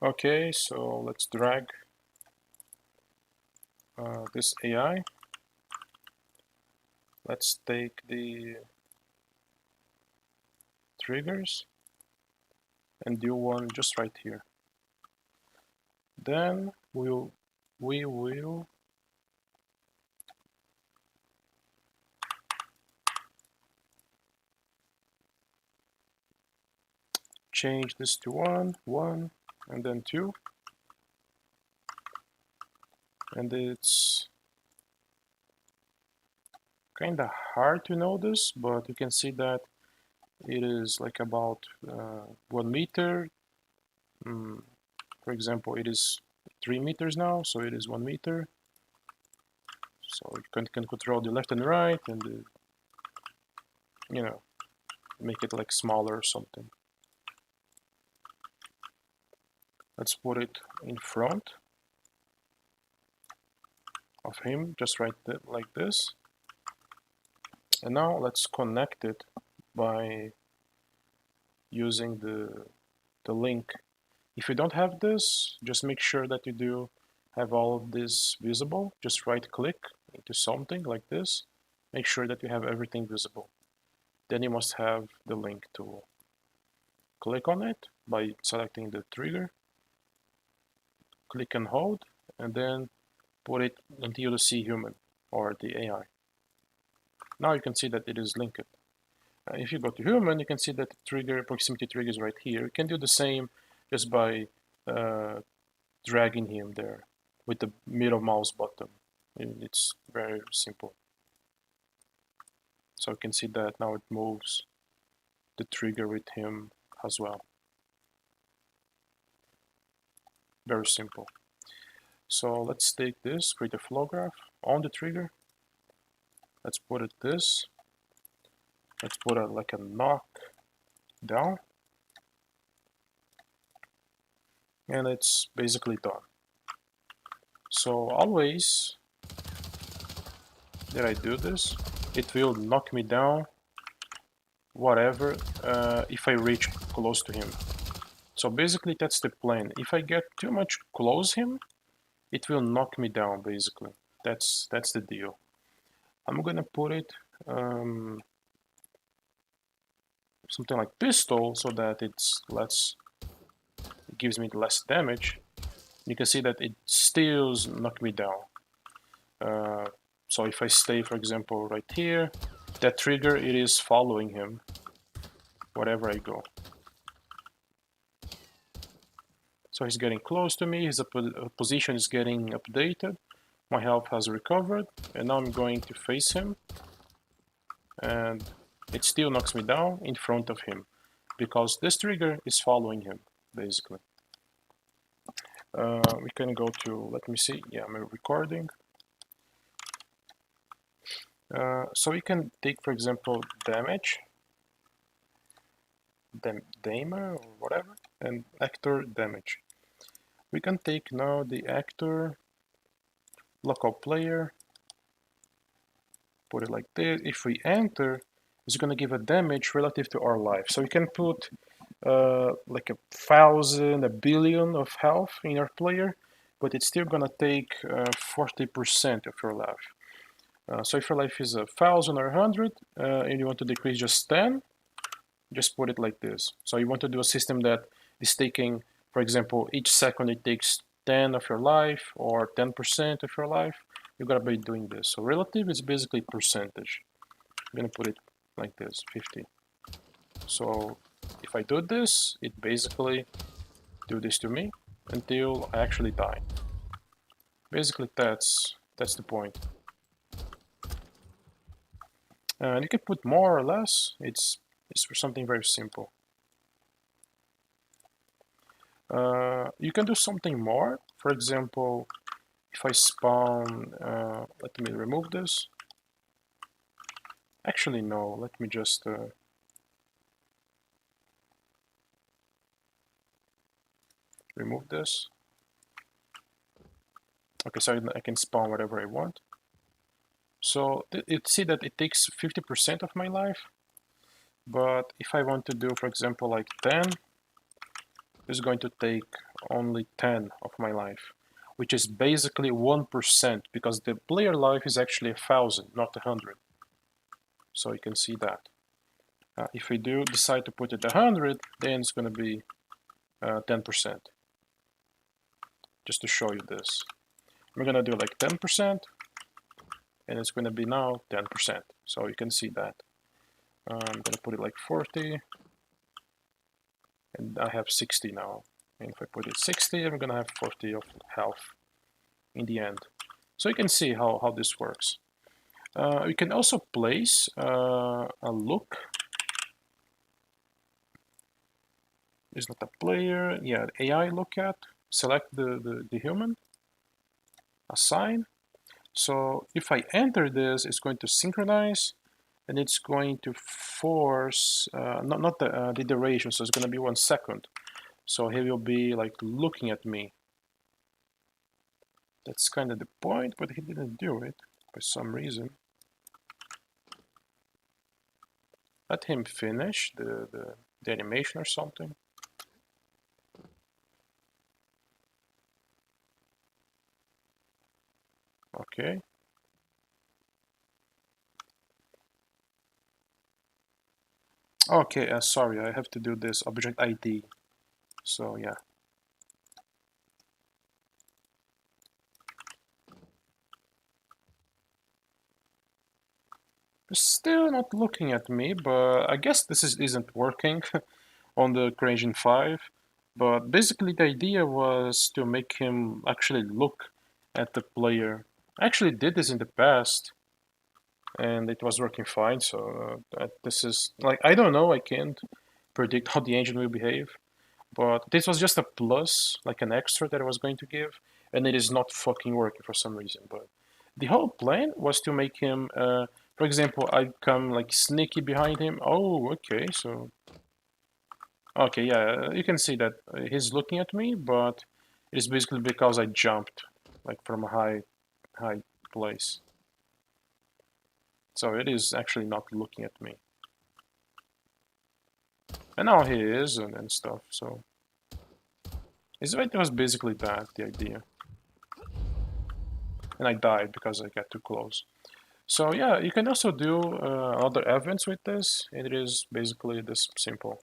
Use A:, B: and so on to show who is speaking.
A: Okay, so let's drag this AI. Let's take the triggers and do one just right here. Then we will change this to 1, and then 2. And it's kind of hard to know this, but you can see that it is like about 1 meter. For example, it is 3 meters now, so it is 1 meter. So you can control the left and right, and you know, make it like smaller or something. Let's put it in front of him, just right like this. And now let's connect it by using the link. If you don't have this, just make sure that you do have all of this visible. Just right click into something like this. Make sure that you have everything visible. Then you must have the link tool. Click on it by selecting the trigger. Click and hold, and then put it until you see human or the AI. Now you can see that it is linked. If you go to human, you can see that the trigger, proximity trigger is right here. You can do the same just by dragging him there with the middle mouse button. It's very simple. So you can see that now it moves the trigger with him as well. Very simple. So let's take this, create a flow graph on the trigger. Let's put it this. Let's put it like a knock down. And it's basically done. So always that I do this, it will knock me down, whatever, if I reach close to him. So basically that's the plan. If I get too much close him, it will knock me down basically. That's the deal. I'm gonna put it something like pistol so that it gives me less damage. You can see that it still knock me down. So if I stay, for example, right here, that trigger, it is following him wherever I go. So he's getting close to me, his position is getting updated, my health has recovered, and now I'm going to face him, and it still knocks me down in front of him, because this trigger is following him, basically. We can go to, let me see, yeah, I'm recording. So we can take, for example, damage, damer or whatever, and actor damage. We can take now the actor, local player, put it like this. If we enter, it's going to give a damage relative to our life. So we can put like 1,000, 1 billion of health in our player, but it's still going to take 40% of your life. So if your life is 1,000 or 100, and you want to decrease just 10, just put it like this. So you want to do a system that is taking, for example, each second it takes 10 of your life or 10% of your life. You gotta be doing this. So relative is basically percentage. I'm gonna put it like this, 50. So if I do this, it basically do this to me until I actually die. Basically, that's the point. And you can put more or less. It's for something very simple. You can do something more. For example, if I spawn, let me remove this. Actually, no, let me just remove this. Okay, so I can spawn whatever I want. So you see that it takes 50% of my life. But if I want to do, for example, like 10, it's going to take only 10 of my life, which is basically 1% because the player life is actually 1,000, not 100. So you can see that. If we do decide to put it 100, then it's going to be 10%. Just to show you this. We're going to do like 10%, and it's going to be now 10%. So you can see that. I'm going to put it like 40, and I have 60 now. And if I put it 60, I'm going to have 40 of health in the end. So you can see how this works. We can also place a look. Is not a player. Yeah, AI look at. Select the human. Assign. So if I enter this, it's going to synchronize, and it's going to force not the duration. So it's going to be 1 second. So he will be like looking at me. That's kind of the point, but he didn't do it for some reason. Let him finish the animation or something. Okay. Okay, sorry, I have to do this object ID. So yeah. Still not looking at me, but I guess this isn't working on the CryEngine 5. But basically the idea was to make him actually look at the player. I actually did this in the past, and it was working fine. So this is like, I don't know, I can't predict how the engine will behave, but this was just a plus, like an extra that I was going to give, and it is not fucking working for some reason. But the whole plan was to make him, for example, I come like sneaky behind him. Oh, okay, so okay, yeah, you can see that he's looking at me, but it's basically because I jumped like from a high place. So it is actually not looking at me. And now he is and stuff, so it was basically that, the idea. And I died because I got too close. So yeah, you can also do other events with this. It is basically this simple.